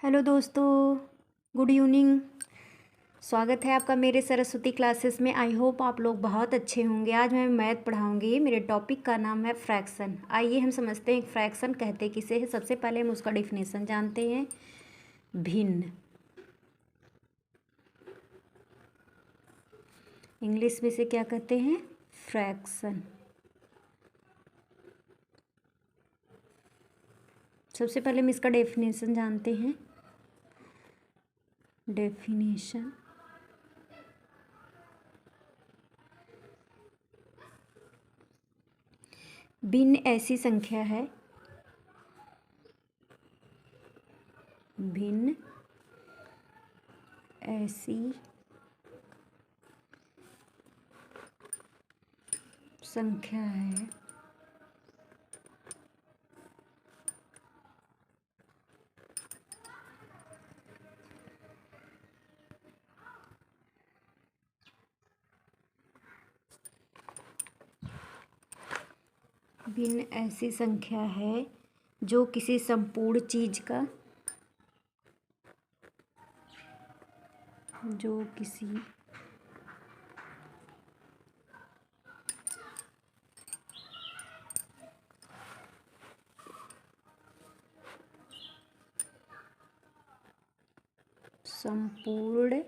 Hello दोस्तों, good evening. स्वागत है आपका मेरे सरस्वती क्लासेस में। आई होप आप लोग बहुत अच्छे होंगे। आज मैं मैथ पढ़ाऊंगी। मेरे टॉपिक का नाम है फ्रैक्शन। आइए हम समझते हैं फ्रैक्शन कहते किसे है। सबसे पहले हम उसका डेफिनेशन जानते हैं। भिन्न, इंग्लिश में से क्या कहते हैं? फ्रैक्शन। सबसे पहले हम इसका डेफिनेशन जानते हैं। डेफिनेशन, भिन्न ऐसी संख्या है, भिन्न ऐसी संख्या है भिन्न ऐसी संख्या है जो किसी संपूर्ण चीज का, जो किसी संपूर्ण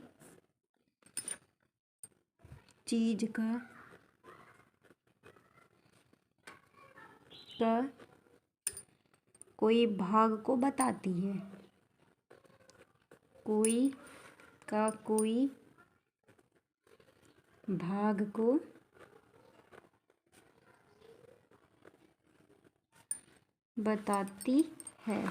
चीज का कोई भाग को बताती है। कोई भाग को बताती है।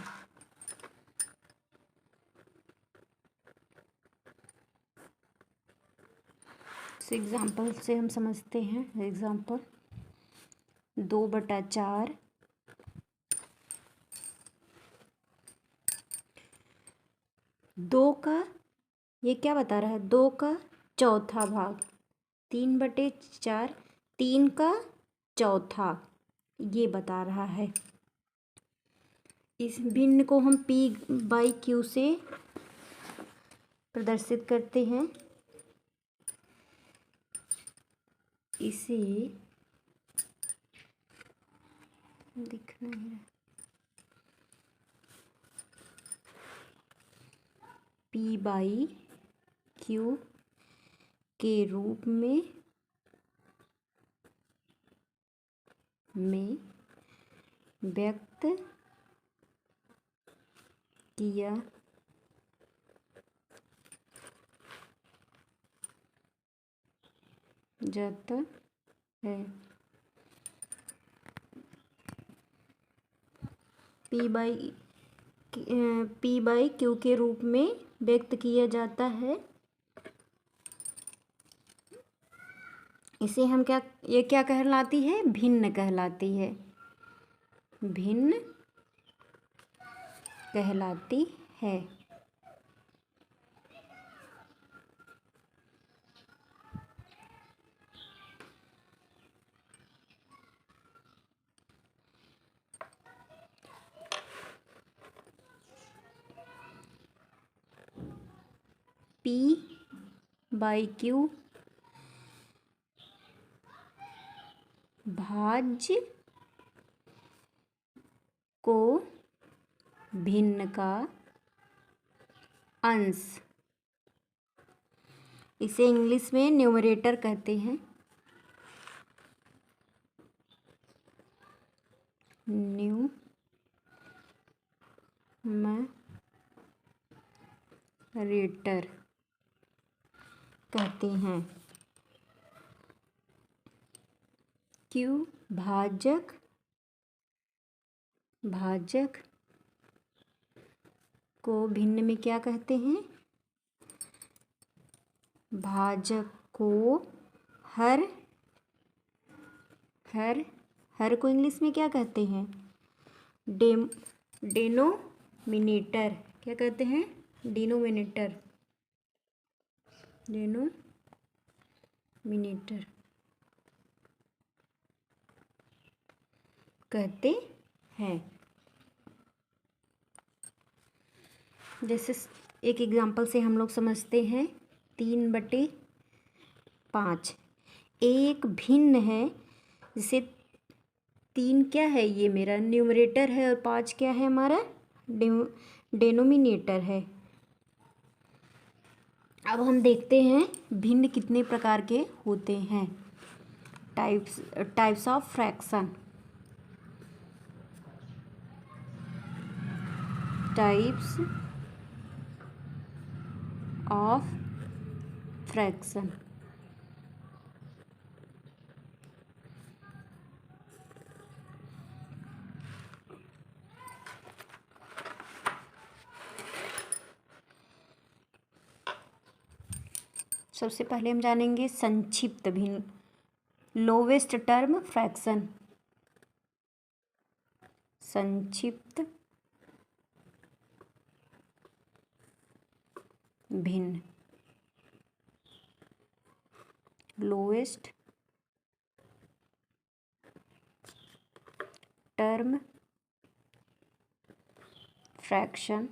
इस एग्जाम्पल से हम समझते हैं। एग्जाम्पल 2/4 2 का, ये क्या बता रहा है? 2 का चौथा भाग। 3/4 3 का चौथा, ये बता रहा है। इस भिन्न को हम P/Q से प्रदर्शित करते हैं। इसे दिखना है P/Q के रूप में व्यक्त किया जाता है। P/Q के रूप में व्यक्त किया जाता है। इसे हम ये क्या कहलाती है? भिन्न कहलाती है। भिन्न कहलाती है। P/Q भाज्य को भिन्न का अंश, इसे इंग्लिश में न्यूमरेटर कहते हैं। न्यूमरेटर कहते हैं। Q भाजक को भिन्न में क्या कहते हैं? भाजक को हर को इंग्लिश में क्या कहते हैं? डेनोमिनेटर। क्या कहते हैं? डिनोमिनेटर कहते हैं। जैसे एक एग्जांपल से हम लोग समझते हैं 3/5 एक भिन्न है। जैसे 3 क्या है, ये मेरा न्यूमरेटर है और 5 क्या है, हमारा डेनोमिनेटर है। अब हम देखते हैं भिन्न कितने प्रकार के होते हैं। Types of fraction. Types of fraction. सबसे पहले हम जानेंगे संक्षिप्त भिन्न, लोवेस्ट टर्म फ्रैक्शन। संक्षिप्त भिन्न, लोवेस्ट टर्म फ्रैक्शन।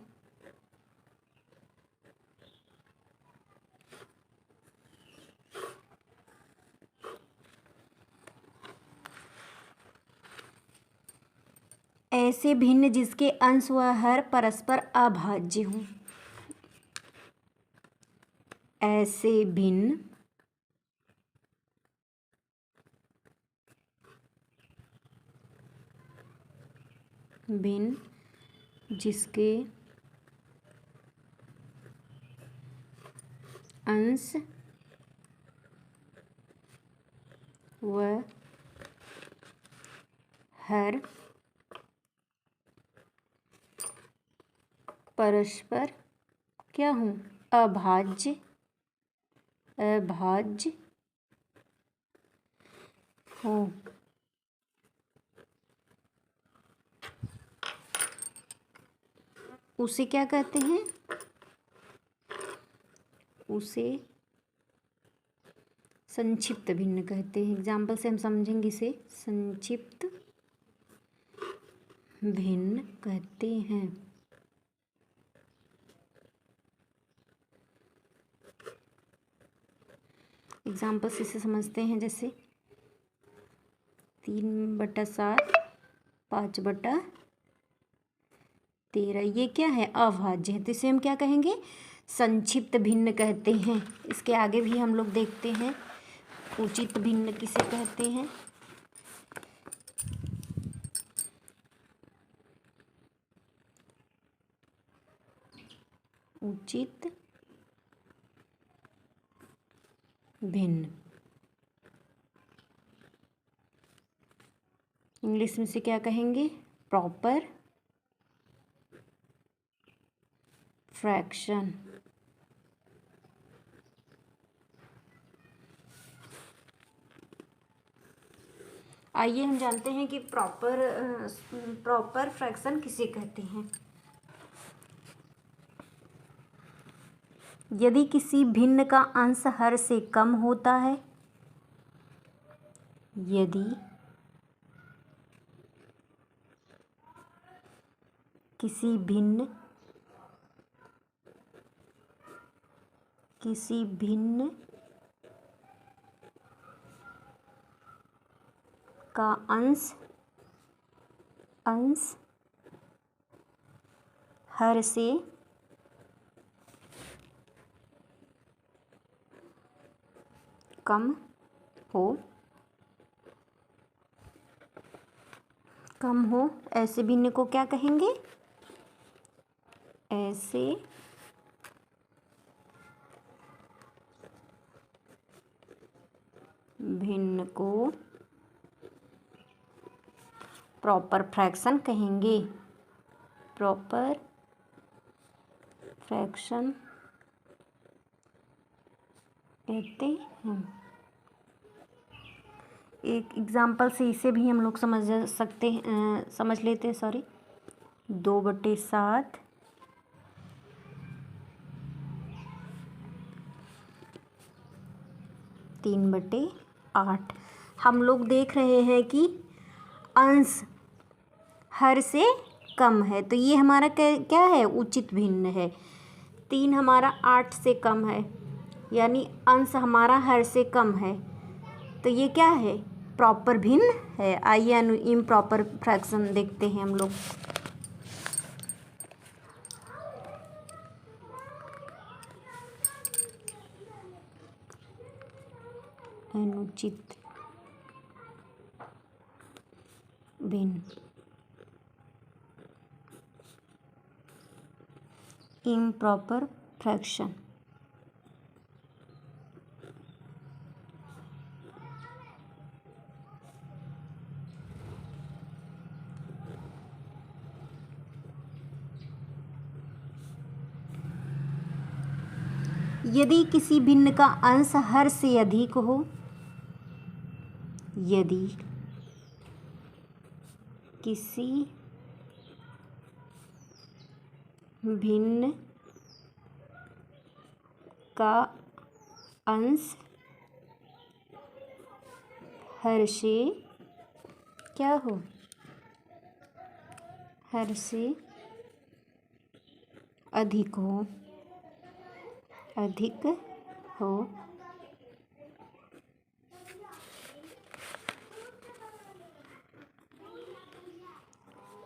ऐसे भिन्न जिसके अंश व हर परस्पर अभाज्य हों। ऐसे भिन्न जिसके अंश व हर परस्पर क्या हूँ, अभाज्य हो। उसे क्या कहते हैं, उसे संक्षिप्त भिन्न कहते हैं। एग्जाम्पल से हम समझेंगे इसे। संक्षिप्त भिन्न कहते हैं। एग्जाम्पल से इसे समझते हैं, जैसे 3/7 5/13, ये क्या है, अभाज्य है, तो इसे हम क्या कहेंगे, संक्षिप्त भिन्न कहते हैं। इसके आगे भी हम लोग देखते हैं उचित भिन्न किसे कहते हैं। उचित भिन्न, इंग्लिश में से क्या कहेंगे, प्रॉपर फ्रैक्शन। आइए हम जानते हैं कि प्रॉपर फ्रैक्शन किसे कहते हैं। यदि किसी भिन्न का अंश हर से कम होता है, यदि किसी भिन्न का अंश हर से कम हो, ऐसे भिन्न को क्या कहेंगे, ऐसे भिन्न को प्रॉपर फ्रैक्शन कहेंगे। प्रॉपर फ्रैक्शन कहते हैं। एक एग्जाम्पल से इसे भी हम लोग समझ लेते हैं। 2/7 3/8। हम लोग देख रहे हैं कि अंश हर से कम है, तो ये हमारा क्या है, उचित भिन्न है। 3 हमारा 8 से कम है, यानी अंश हमारा हर से कम है, तो ये क्या है, प्रॉपर भिन्न है। आइए इम्प्रॉपर फ्रैक्शन देखते हैं हम लोग। अनुचित भिन्न, इम्प्रॉपर फ्रैक्शन। यदि किसी भिन्न का अंश हर से अधिक हो, यदि किसी भिन्न का अंश हर से क्या हो, हर से अधिक हो, अधिक हो,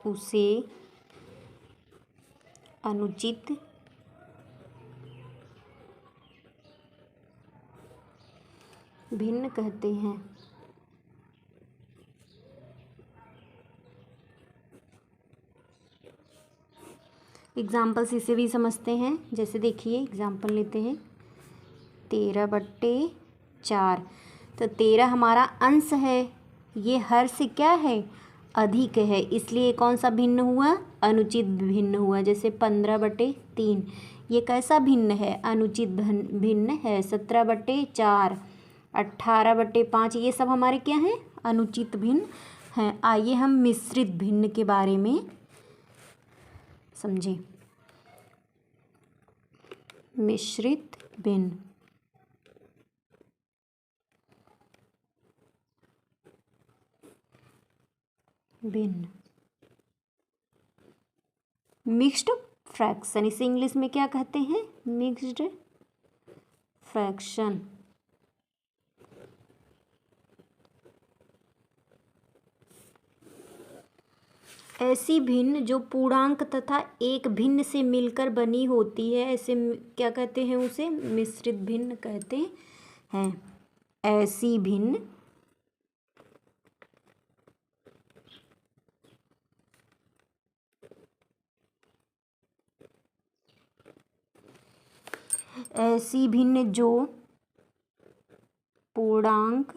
उसे अनुचित भिन्न कहते हैं। एग्जाम्पल्स इसे भी समझते हैं। जैसे देखिए एग्जाम्पल लेते हैं, 13/4। तो 13 हमारा अंश है, ये हर से क्या है, अधिक है, इसलिए कौन सा भिन्न हुआ, अनुचित भिन्न हुआ। जैसे 15/3, ये कैसा भिन्न है, अनुचित भिन्न है। 17/4, 18/5, ये सब हमारे क्या हैं, अनुचित भिन्न हैं। आइए हम मिश्रित भिन्न के बारे में समझें। मिश्रित भिन्न, भिन्न, मिक्स्ड फ्रैक्शन, इसे इंग्लिश में क्या कहते हैं, मिक्स्ड फ्रैक्शन। ऐसी भिन्न जो पूर्णांक तथा एक भिन्न से मिलकर बनी होती है, ऐसे क्या कहते हैं, उसे मिश्रित भिन्न कहते हैं। ऐसी भिन्न ऐसी भिन्न जो पूर्णांक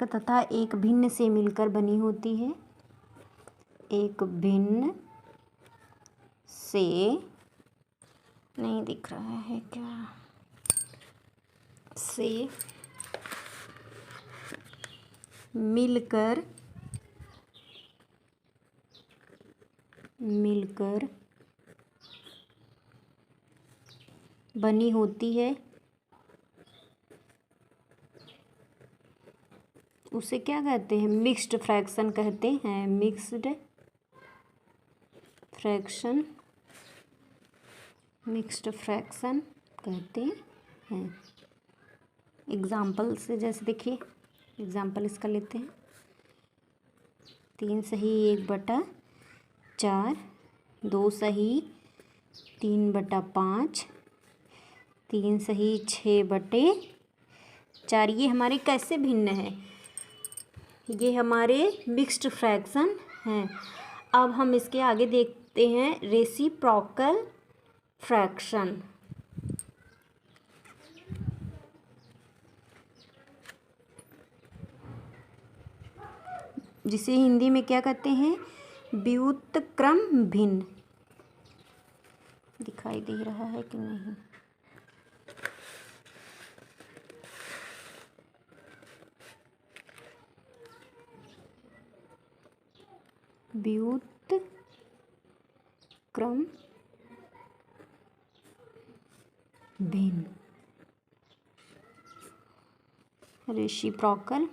तथा एक भिन्न से मिलकर बनी होती है, एक भिन्न से, नहीं दिख रहा है क्या, से मिलकर बनी होती है, उसे क्या कहते हैं, मिक्स्ड फ्रैक्शन कहते हैं। मिक्स्ड फ्रैक्शन, मिक्स्ड फ्रैक्शन कहते हैं। एग्जाम्पल से जैसे देखिए, एग्जाम्पल इसका लेते हैं, 3 सही 1/4, 2 सही 3/5, 3 सही 6/4। ये हमारे कैसे भिन्न है, ये हमारे मिक्स्ड फ्रैक्शन हैं। अब हम इसके आगे देखते हैं रेसिप्रोकल फ्रैक्शन। जिसे हिंदी में क्या कहते हैं, व्युत्क्रम भिन्न। दिखाई दे रहा है कि नहीं, व्युत्क्रम भिन्न। Reciprocal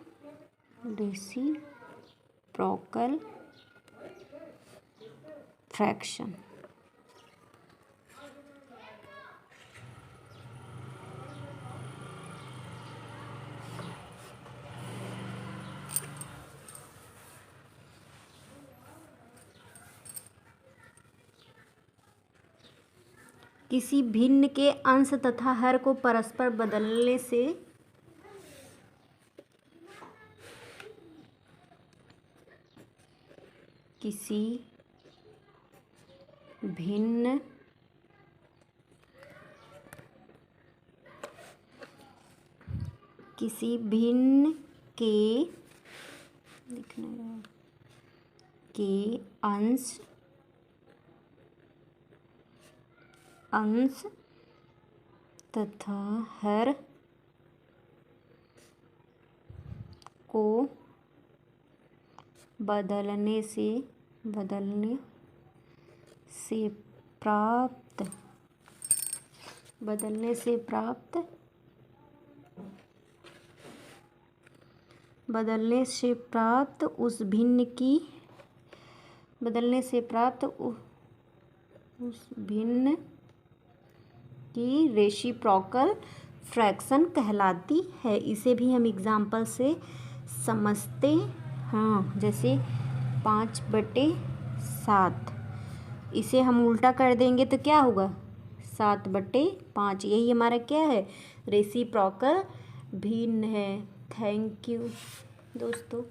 fraction. किसी भिन्न के अंश तथा हर को परस्पर बदलने से किसी भिन्न के अंश तथा हर को बदलने से प्राप्त उस भिन्न की रेसिप्रोकल फ्रैक्शन कहलाती है। इसे भी हम एग्जाम्पल से समझते हाँ, जैसे 5/7 इसे हम उल्टा कर देंगे तो क्या होगा 7/5। यही हमारा क्या है रेसिप्रोकल भिन्न है। थैंक यू दोस्तों।